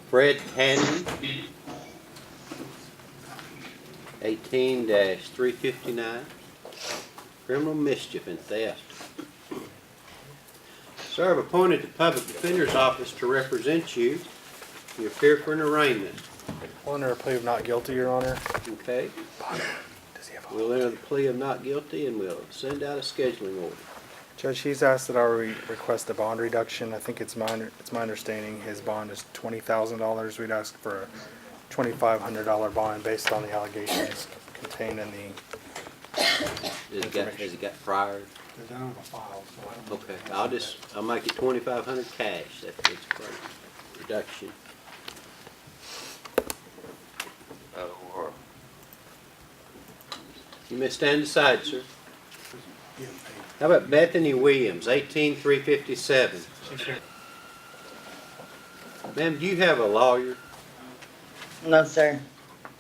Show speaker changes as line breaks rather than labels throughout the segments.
Fred Handy, 18-359, criminal mischief and theft. Sir, I've appointed the Public Defender's Office to represent you. You appear for an arraignment.
We'll enter a plea of not guilty, Your Honor.
Okay.
Does he have a...
We'll enter the plea of not guilty and we'll send out a scheduling order.
Judge, he's asked that I request a bond reduction. I think it's my understanding his bond is $20,000. We'd ask for a $2,500 bond based on the allegations contained in the
Has he got prior?
They're down on the file, so I don't know.
Okay, I'll make it $2,500 cash. That's great. Reduction. You may stand aside, sir. How about Bethany Williams, 18-357? Ma'am, do you have a lawyer?
No, sir.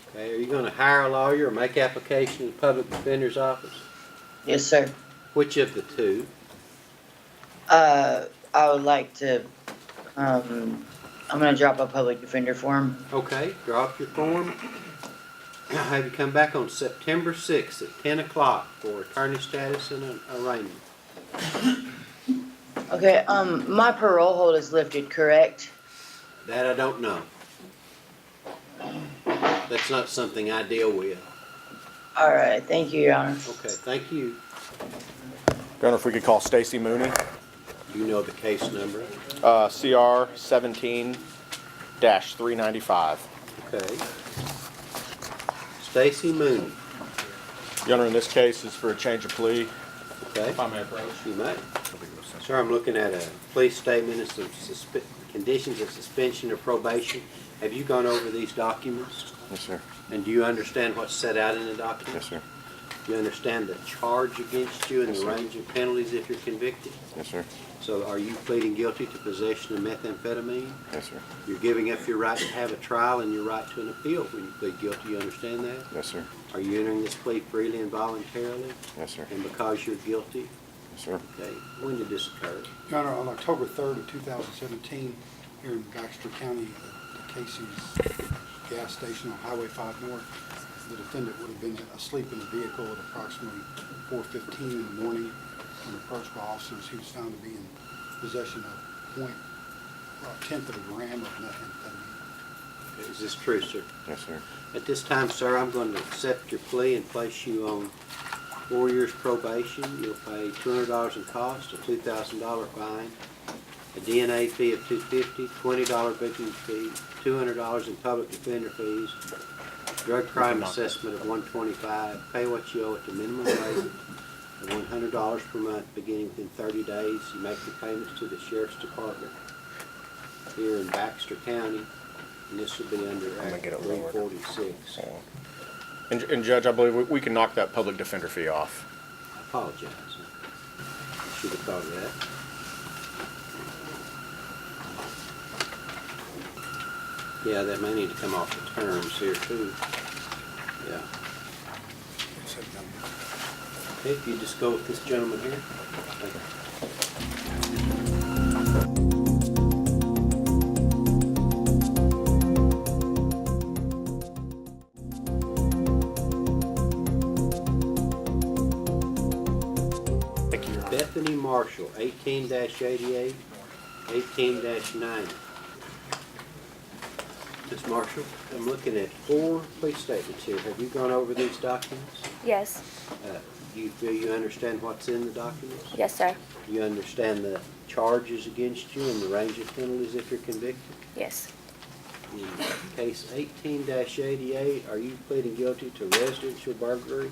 Okay, are you going to hire a lawyer or make application to the Public Defender's Office?
Yes, sir.
Which of the two?
I would like to, I'm gonna drop a public defender form.
Okay, drop your form. I'll have you come back on September 6th at 10 o'clock for attorney status and an arraignment.
Okay, my parole hold is lifted, correct?
That I don't know. That's not something I deal with.
All right, thank you, Your Honor.
Okay, thank you.
Your Honor, if we could call Stacy Mooney,
You know the case number.
CR 17-395.
Okay. Stacy Mooney.
Your Honor, in this case is for a change of plea.
Okay.
If I may approach.
You may. Sir, I'm looking at a police statement and some conditions of suspension or probation. Have you gone over these documents?
Yes, sir.
And do you understand what's set out in the document?
Yes, sir.
Do you understand the charge against you and
Yes,
the
sir.
range of penalties if you're convicted?
Yes, sir.
So are you pleading guilty to possession of methamphetamine?
Yes, sir.
You're giving up your right to have a trial and your right to an appeal when you plead guilty. You understand that?
Yes, sir.
Are you entering this plea freely and voluntarily?
Yes, sir.
And because you're guilty?
Yes, sir.
Okay. When did this occur?
Your Honor, on October 3rd of 2017, here in Baxter County, at the Casey's gas station on Highway 5 North, the defendant would have been asleep in the vehicle at approximately 4:15 in the morning. When approached by officers, he was found to be in possession of a tenth of a gram of methamphetamine.
Is this true, sir?
Yes, sir.
At this time, sir, I'm going to accept your plea and place you on 4 years probation. You'll pay $200 in cost, a $2,000 fine, a DNA fee of $250, $20 victim fee, $200 in public defender fees, drug crime assessment of $125. Pay what you owe at the minimum rate of $100 per month beginning within 30 days. You make the payments to the Sheriff's Department here in Baxter County, and this will be under Act 346.
And Judge, I believe we can knock that public defender fee off.
I apologize. I should have thought of that. Yeah, that may need to come off the terms here too. Yeah. Okay, if you just go with this gentleman here. Thank you. Bethany Marshall, 18-88, 18-90. Ms. Marshall, I'm looking at 4 police statements here. Have you gone over these documents?
Yes.
Do you feel you understand what's in the documents?
Yes, sir.
Do you understand the charges against you and the range of penalties if you're convicted?
Yes.
In case 18-88, are you pleading guilty to residential burglary,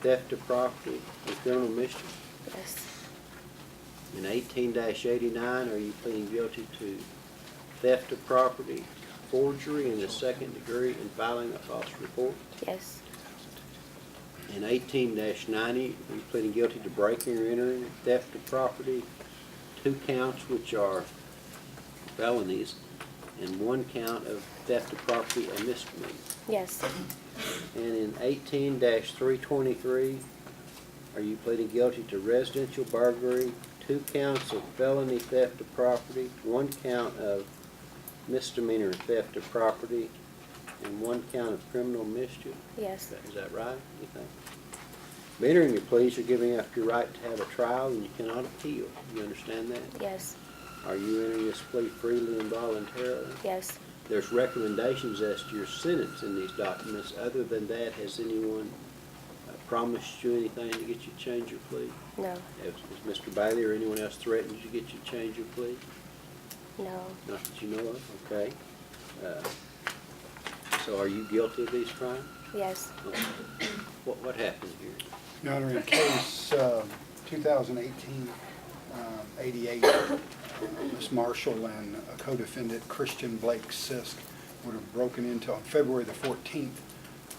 theft of property, and criminal mischief?
Yes.
In 18-89, are you pleading guilty to theft of property, forgery in the second degree, and filing a false report?
Yes.
In 18-90, are you pleading guilty to breaking or entering, theft of property, 2 counts which are felonies, and 1 count of theft of property, a misdemeanor?
Yes.
And in 18-323, are you pleading guilty to residential burglary, 2 counts of felony theft of property, 1 count of misdemeanor theft of property, and 1 count of criminal mischief?
Yes.
Is that right, you think? By entering your pleas, you're giving up your right to have a trial and you cannot appeal. You understand that?
Yes.
Are you entering this plea freely and voluntarily?
Yes.
There's recommendations as to your sentence in these documents. Other than that, has anyone promised you anything to get you to change your plea?
No.
Has Mr. Bailey or anyone else threatened you to get you to change your plea?
No.
Not that you know of, okay. So are you guilty of these crimes?
Yes.
Okay. What happened here?
Your Honor, in case 2018-88, Ms. Marshall and a co-defendant, Christian Blake Sisk, would have broken into, on February the 14th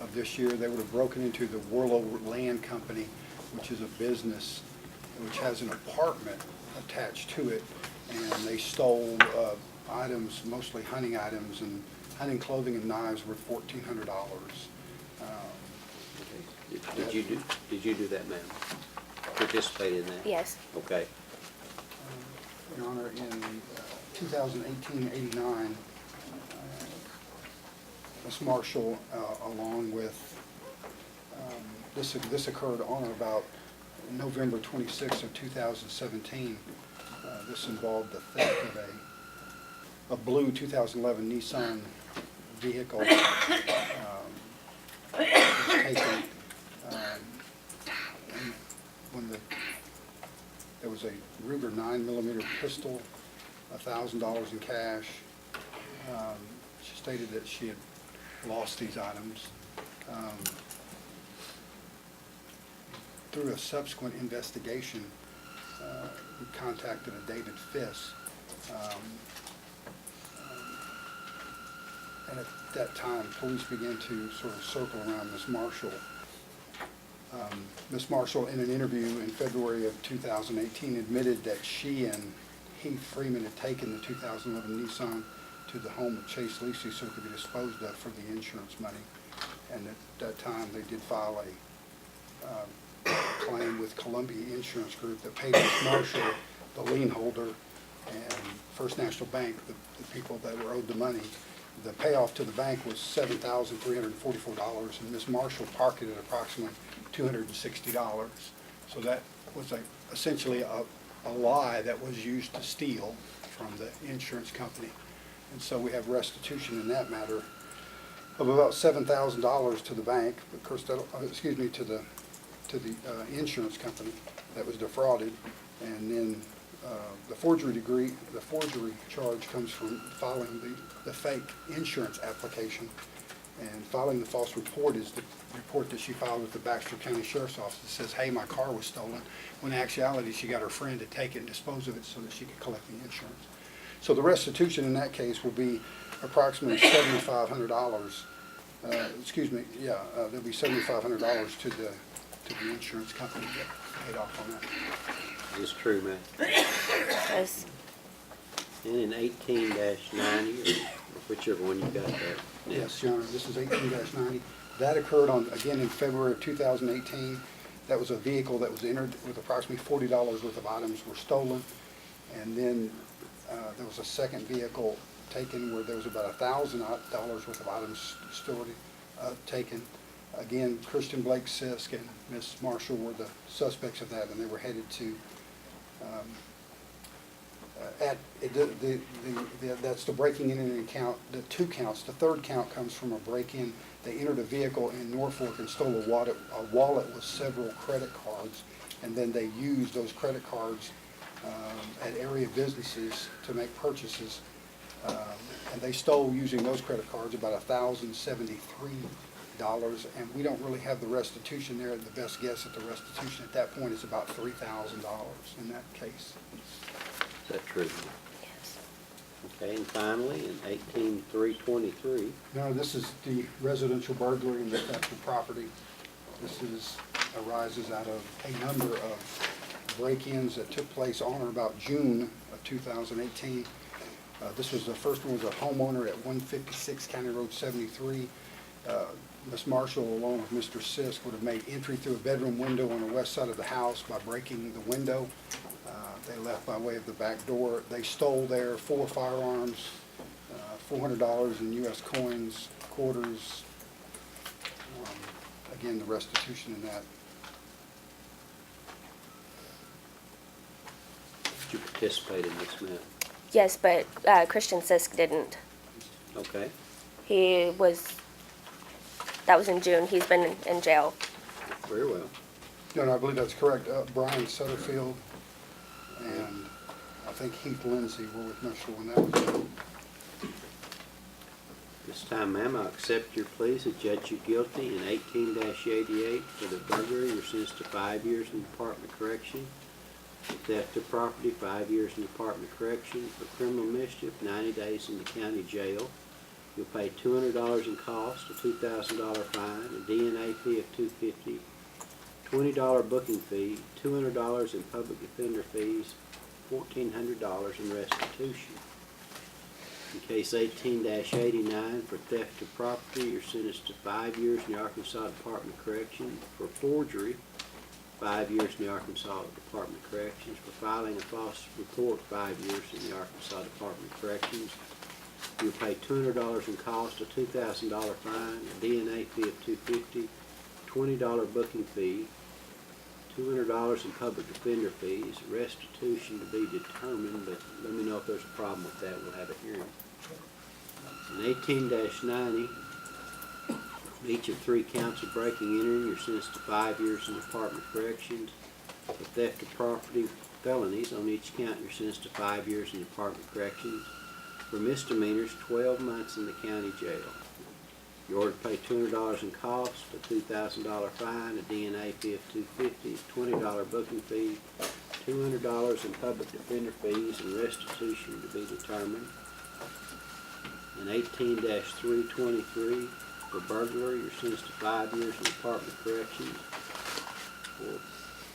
of this year, they would have broken into the Warlow Land Company, which is a business which has an apartment attached to it, and they stole items, mostly hunting items, and hunting clothing and knives worth $1,400.
Did you do that, ma'am? Participate in that?
Yes.
Okay.
Your Honor, in 2018-89, Ms. Marshall, along with, this occurred on or about November 26th of 2017. This involved the theft of a blue 2011 Nissan vehicle. Was taken, and when there was a Ruger 9mm pistol, $1,000 in cash. She stated that she had lost these items. Through a subsequent investigation, we contacted a David Fiss. And at that time, police began to sort of circle around Ms. Marshall. Ms. Marshall, in an interview in February of 2018, admitted that she and Heath Freeman had taken the 2011 Nissan to the home of Chase Lisi so it could be disposed of for the insurance money. And at that time, they did file a claim with Columbia Insurance Group that paid Ms. Marshall, the lien holder, and First National Bank, the people that were owed the money. The payoff to the bank was $7,344, and Ms. Marshall pocketed approximately $260. So that was essentially a lie that was used to steal from the insurance company. And so we have restitution in that matter of about $7,000 to the bank, of course, to the insurance company that was defrauded, and then the forgery charge comes from filing the fake insurance application, and filing the false report is the report that she filed with the Baxter County Sheriff's Office that says, hey, my car was stolen, when in actuality she got her friend to take it and dispose of it so that she could collect the insurance. So the restitution in that case will be approximately $7,500. There'll be $7,500 to the insurance company that paid off on that.
Is true, ma'am?
Yes.
And in 18-90, or whichever one you got there.
Yes, Your Honor, this is 18-90. That occurred again in February of 2018. That was a vehicle that was entered with approximately $40 worth of items were stolen. And then there was a second vehicle taken where there was about $1,000 worth of items stored, taken. Again, Christian Blake Sisk and Ms. Marshall were the suspects of that, and they were headed to that's the breaking in and count, the 2 counts. The third count comes from a break-in. They entered a vehicle in Norfolk and stole a wallet with several credit cards, and then they used those credit cards at area businesses to make purchases. And they stole, using those credit cards, about $1,073, and we don't really have the restitution there. The best guess at the restitution at that point is about $3,000 in that case.
Is that true?
Yes.
Okay, and finally, in 18-323,
No, this is the residential burglary and the theft of property. This arises out of a number of break-ins that took place on or about June of 2018. This was the first one, was a homeowner at 156 County Road 73. Ms. Marshall, along with Mr. Sisk, would have made entry through a bedroom window on the west side of the house by breaking the window. They left by way of the back door. They stole their 4 firearms, $400 in U.S. coins, quarters. Again, the restitution in that.
Did you participate in this, Matt?
Yes, but Christian Sisk didn't.
Okay.
That was in June. He's been in jail.
Very well.
No, I believe that's correct. Brian Centerfield and I think Heath Lindsay were with Marshall when that was done.
This time, ma'am, I'll accept your plea to judge you guilty in 18-88 for the burglary. You're sentenced to 5 years in Department of Correction. For theft of property, 5 years in Department of Correction. For criminal mischief, 90 days in the county jail. You'll pay $200 in cost, a $2,000 fine, a DNA fee of $250, $20 booking fee, $200 in public defender fees, $1,400 in restitution. In case 18-89 for theft of property, you're sentenced to 5 years in the Arkansas Department of Corrections. For forgery, 5 years in the Arkansas Department of Corrections. For filing a false report, 5 years in the Arkansas Department of Corrections. You'll pay $200 in cost, a $2,000 fine, a DNA fee of $250, $20 booking fee, $200 in public defender fees, restitution to be determined, but let me know if there's a problem with that. We'll have a hearing. In 18-90, each of 3 counts of breaking and entering, you're sentenced to 5 years in the Department of Corrections. For theft of property felonies, on each count, you're sentenced to 5 years in the Department of Corrections. For misdemeanors, 12 months in the county jail. You're ordered to pay $200 in cost, a $2,000 fine, a DNA fee of $250, $20 booking fee, $200 in public defender fees, and restitution to be determined. In 18-323, for burglary, you're sentenced to 5 years in the Department of Corrections. For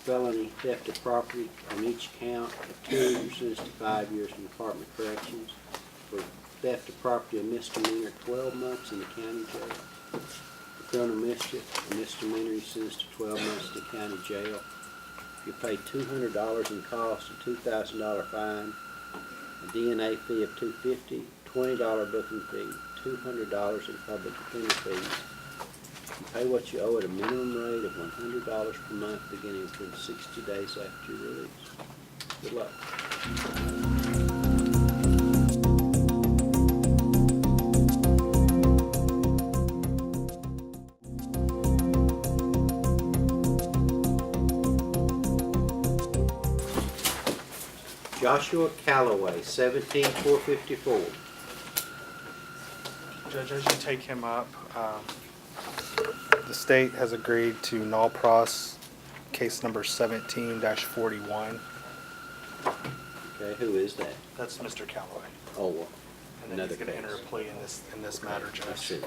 felony theft of property on each count of 2, you're sentenced to 5 years in the Department of Corrections. For theft of property, a misdemeanor, 12 months in the county jail. For criminal mischief, a misdemeanor, you're sentenced to 12 months in the county jail. You pay $200 in cost, a $2,000 fine, a DNA fee of $250, $20 booking fee, $200 in public defender fees. You pay what you owe at a minimum rate of $100 per month beginning within 60 days after your release. Good luck. Joshua Callaway, 17454.
Judge, as you take him up, the state has agreed to null pros case number 17-41.
Okay, who is that?
That's Mr. Callaway.
Oh, well,
And then
another
he's going to enter a
case.
plea in this matter,
I
Judge.
see.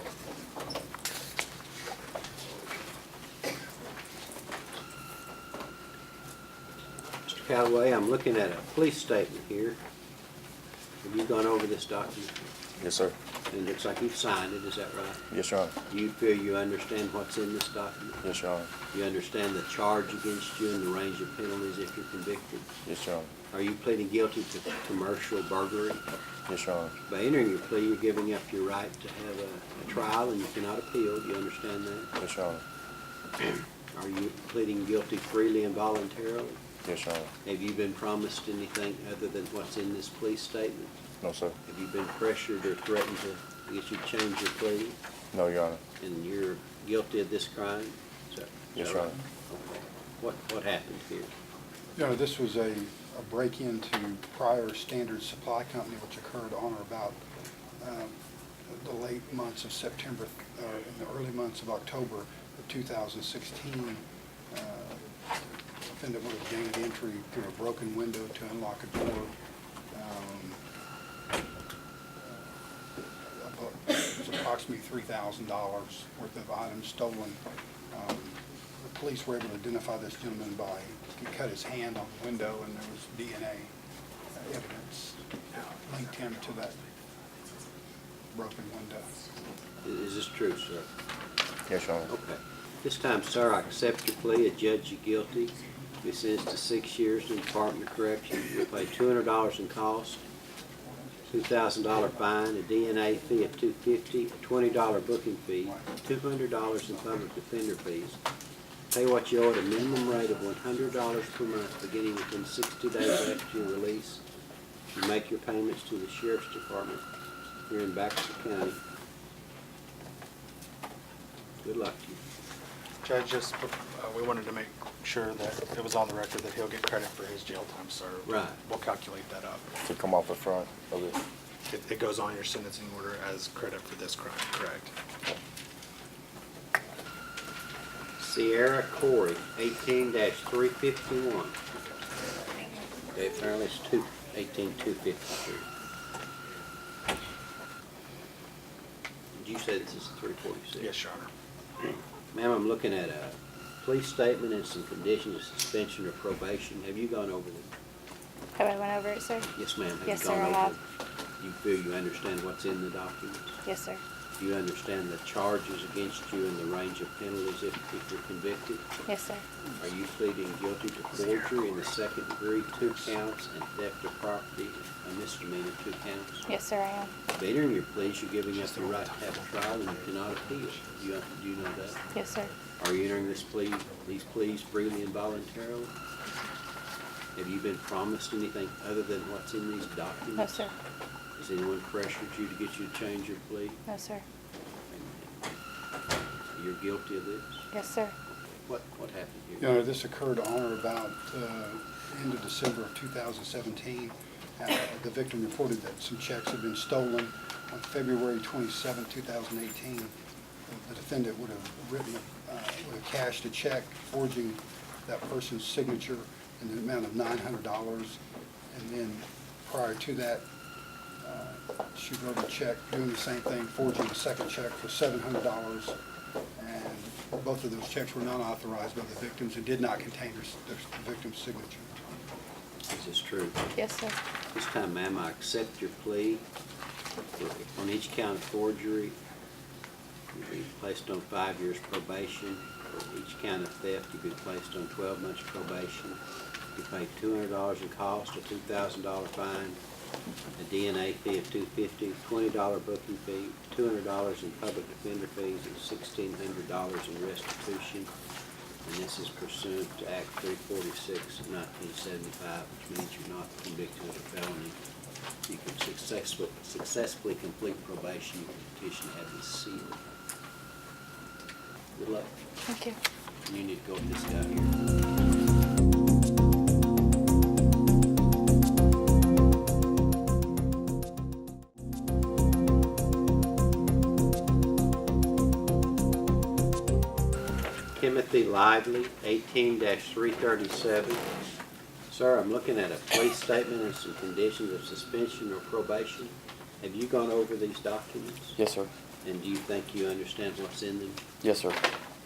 Mr. Callaway, I'm looking at a police statement here. Have you gone over this document?
Yes, sir.
And it looks like you've signed it, is that right?
Yes, Your Honor.
You feel you understand what's in this document?
Yes, Your Honor.
You understand the charge against you and the range of penalties if you're convicted?
Yes, Your Honor.
Are you pleading guilty to commercial burglary?
Yes, Your Honor.
By entering your plea, you're giving up your right to have a trial and you cannot appeal. Do you understand that?
Yes, Your Honor.
Are you pleading guilty freely and voluntarily?
Yes, Your Honor.
Have you been promised anything other than what's in this plea statement?
No, sir.
Have you been pressured or threatened to get you to change your plea?
No, Your Honor.
And you're guilty of this crime?
Yes, Your Honor.
Okay. What happened here?
No, this was a break-in to Prior Standard Supply Company, which occurred on or about the late months of September, or in the early months of October of 2016. The defendant would have gained entry through a broken window to unlock a door. It was approximately $3,000 worth of items stolen. The police were able to identify this gentleman by, he cut his hand on the window and there was DNA evidence linked him to that broken window.
Is this true, sir?
Yes, Your Honor.
Okay. This time, sir, I accept your plea, adjudge you guilty, be sentenced to 6 years in the Department of Correction. You'll pay $200 in cost, $2,000 fine, a DNA fee of $250, a $20 booking fee, $200 in public defender fees. Pay what you owe at a minimum rate of $100 per month, beginning within 60 days after your release. You make your payments to the Sheriff's Department here in Baxter County. Good luck to you.
Judge, just, we wanted to make sure that it was on the record that he'll get credit for his jail time served.
Right.
We'll calculate that up.
To come off the front of it.
It goes on your sentencing order as credit for this crime, correct?
Sierra Corey, 18-351. Okay, apparently it's 18-253. Did you say this is 346?
Yes, Your Honor.
Ma'am, I'm looking at a police statement and some conditions of suspension or probation. Have you gone over them?
Have I went over it, sir?
Yes, ma'am. Have
Yes,
you
sir,
gone
I
over
have.
them? You feel you understand what's in the documents?
Yes, sir.
Do you understand the charges against you and the range of penalties if you're convicted?
Yes, sir.
Are you pleading guilty to forgery in the second degree, 2 counts, and theft of property, a misdemeanor, 2 counts?
Yes, sir, I am.
By entering your pleas, you're giving up the right to have a trial and you cannot appeal. Do you know that?
Yes, sir.
Are you entering these pleas freely and voluntarily? Have you been promised anything other than what's in these documents?
No, sir.
Has anyone pressured you to get you to change your plea?
No, sir.
You're guilty of this?
Yes, sir.
What happened here?
Your Honor, this occurred on or about end of December of 2017. The victim reported that some checks had been stolen on February 27, 2018. The defendant would have cashed a check forging that person's signature in the amount of $900. And then prior to that, she wrote a check doing the same thing, forging a second check for $700. And both of those checks were not authorized by the victims and did not contain the victim's signature.
Is this true?
Yes, sir.
This time, ma'am, I accept your plea. On each count of forgery, you'll be placed on 5 years probation. For each count of theft, you'll be placed on 12 months probation. You pay $200 in cost, a $2,000 fine, a DNA fee of $250, $20 booking fee, $200 in public defender fees, and $1,600 in restitution. And this is pursuant to Act 346 of 1975, which means you're not convicted of a felony. You can successfully complete probation. You can petition to have this sealed. Good luck.
Thank you.
You need to go with this guy here. Timothy Lively, 18-337. Sir, I'm looking at a police statement and some conditions of suspension or probation. Have you gone over these documents?
Yes, sir.
And do you think you understand what's in them?
Yes, sir.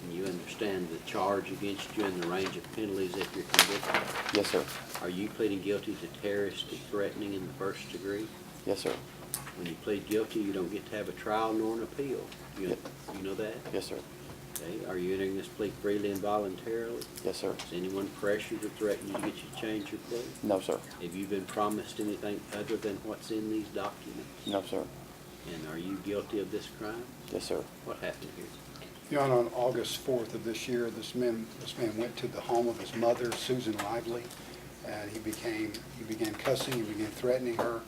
And you understand the charge against you and the range of penalties if you're convicted?
Yes, sir.
Are you pleading guilty to terroristic threatening in the first degree?
Yes, sir.
When you plead guilty, you don't get to have a trial nor an appeal. You know that?
Yes, sir.
Okay. Are you entering this plea freely and voluntarily?
Yes, sir.
Has anyone pressured or threatened you to get you to change your plea?
No, sir.
Have you been promised anything other than what's in these documents?
No, sir.
And are you guilty of this crime?
Yes, sir.
What happened here?
Your Honor, on August 4th of this year, this man went to the home of his mother, Susan Lively, and he began cussing, he began threatening her.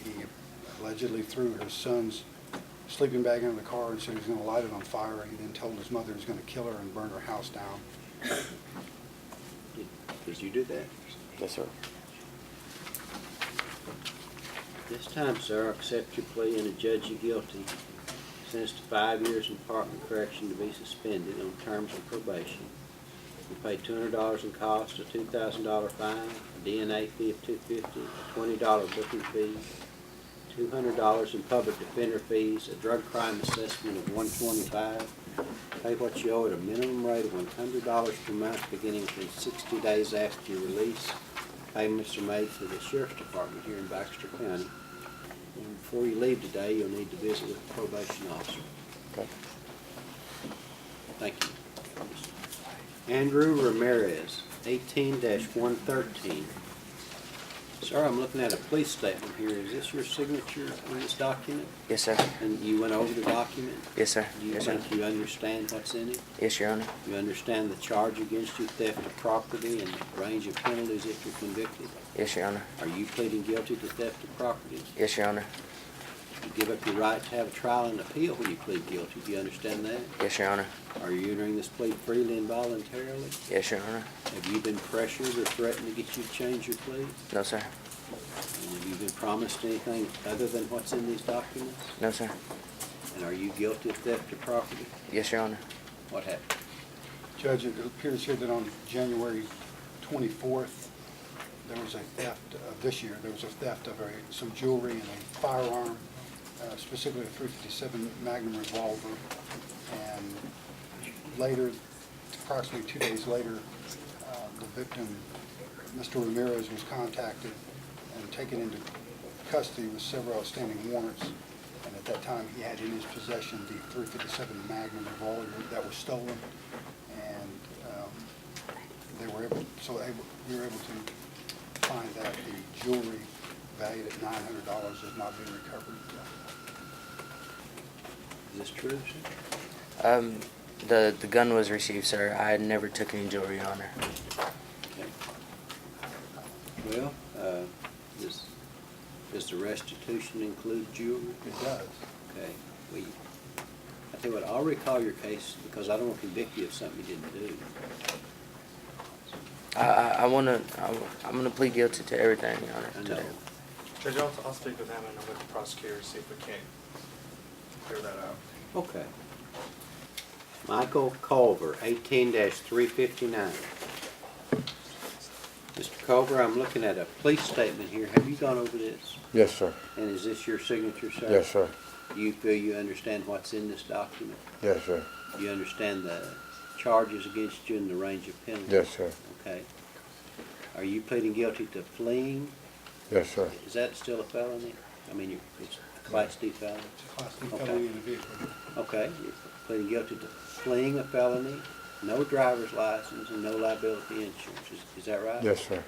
He allegedly threw her son's sleeping bag into the car and said he was going to light it on fire, and then told his mother he was going to kill her and burn her house down.
Did you do that?
Yes, sir.
This time, sir, I accept your plea and adjudge you guilty. Sentenced to 5 years in Department of Correction to be suspended on terms of probation. You pay $200 in cost, a $2,000 fine, a DNA fee of $250, a $20 booking fee, $200 in public defender fees, a drug crime assessment of $125. Pay what you owe at a minimum rate of $100 per month beginning within 60 days after your release. Payments are made to the Sheriff's Department here in Baxter County. And before you leave today, you'll need to visit with the probation officer.
Okay.
Thank you. Andrew Ramirez, 18-113. Sir, I'm looking at a police statement here. Is this your signature on this document?
Yes, sir.
And you went over the document?
Yes, sir.
Do you
Yes, sir.
think you understand what's in it?
Yes, Your Honor.
You understand the charge against you, theft of property, and range of penalties if you're convicted?
Yes, Your Honor.
Are you pleading guilty to theft of property?
Yes, Your Honor.
You give up your right to have a trial and appeal when you plead guilty. Do you understand that?
Yes, Your Honor.
Are you entering this plea freely and voluntarily?
Yes, Your Honor.
Have you been pressured or threatened to get you to change your plea?
No, sir.
And have you been promised anything other than what's in these documents?
No, sir.
And are you guilty of theft of property?
Yes, Your Honor.
What happened?
Judge, it appears here that on January 24th, there was a theft, this year, there was a theft of some jewelry and a firearm, specifically a .357 Magnum revolver. And later, approximately 2 days later, the victim, Mr. Ramirez, was contacted and taken into custody with several outstanding warrants. And at that time, he had in his possession the .357 Magnum revolver that was stolen. And we were able to find that the jewelry valued at $900 has not been recovered.
Is this true, sir?
The gun was received, sir. I had never took any jewelry on her.
Okay. Well, does the restitution include jewelry?
It does.
Okay. I tell you what, I'll recall your case because I don't want to convict you of something you didn't do.
I'm gonna plead guilty to everything, Your Honor.
I know.
Judge, I'll speak with him and with the prosecutor, see if we can't clear that out.
Okay. Michael Culver, 18-359. Mr. Culver, I'm looking at a police statement here. Have you gone over this?
Yes, sir.
And is this your signature, sir?
Yes, sir.
Do you feel you understand what's in this document?
Yes, sir.
Do you understand the charges against you and the range of penalties?
Yes, sir.
Okay. Are you pleading guilty to fleeing?
Yes, sir.
Is that still a felony? I mean, it's a Class D felony?
It's a Class D
Okay.
felony in a vehicle.
Okay, you're pleading guilty to fleeing a felony, no driver's license, and no liability insurance. Is that right?
Yes, sir.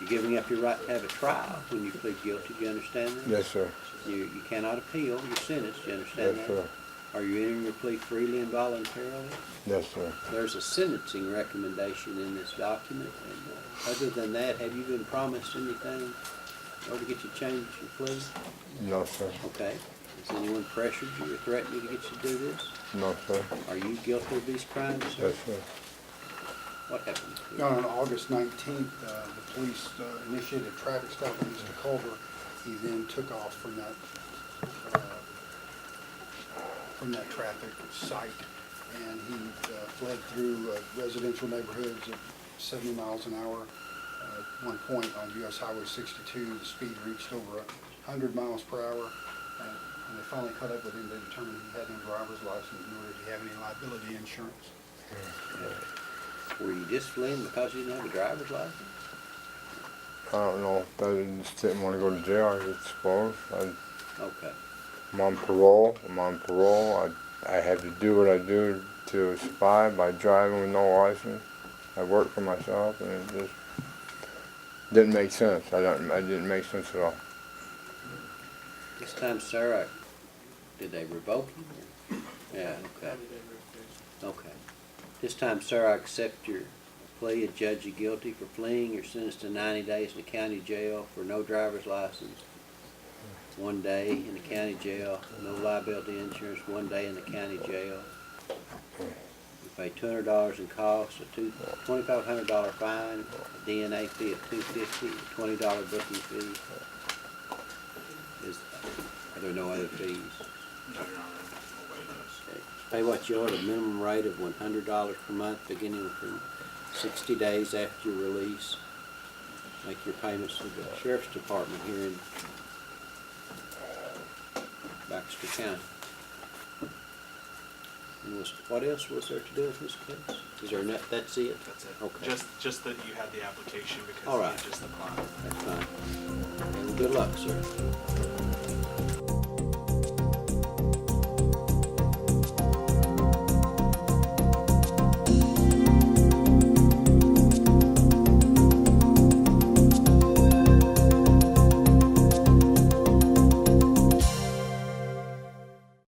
You're giving up your right to have a trial when you plead guilty. Do you understand that?
Yes, sir.
You cannot appeal your sentence. Do you understand
Yes,
that?
sir.
Are you entering your plea freely and voluntarily?
Yes, sir.
There's a sentencing recommendation in this document. And other than that, have you been promised anything in order to get you to change your plea?
No, sir.
Okay. Has anyone pressured you or threatened you to get you to do this?
No, sir.
Are you guilty of these crimes, sir?
Yes, sir.
What happened?
On August 19th, the police initiated a traffic stop on Mr. Culver. He then took off from that traffic site, and he fled through residential neighborhoods at 70 miles an hour. At one point on US Highway 62, the speed reached over 100 miles per hour. When they finally caught up with him, they determined he had no driver's license, nor did he have any liability insurance.
Were you just fleeing because you didn't have a driver's license?
I don't know. I just didn't want to go to jail, I suppose.
Okay.
I'm on parole. I had to do what I do to survive by driving with no license. I work for myself, and it just didn't make sense. I didn't make sense at all.
This time, sir, did they revoke you? Yeah, okay. Okay. This time, sir, I accept your plea and judge you guilty for fleeing. You're sentenced to 90 days in the county jail for no driver's license, 1 day in the county jail, no liability insurance, 1 day in the county jail. You pay $200 in costs, a $2,500 fine, a DNA fee of $250, a $20 booking fee. Are there no other fees? Okay. Pay what you owe at a minimum rate of $100 per month, beginning from 60 days after your release. Make your payments to the Sheriff's Department here in Baxter County. And what else was there to do with this case? Is there not, that's it?
That's it.
Okay.
Just that you had the application because
All right.
you just applied.
That's fine. Okay, well, good luck, sir.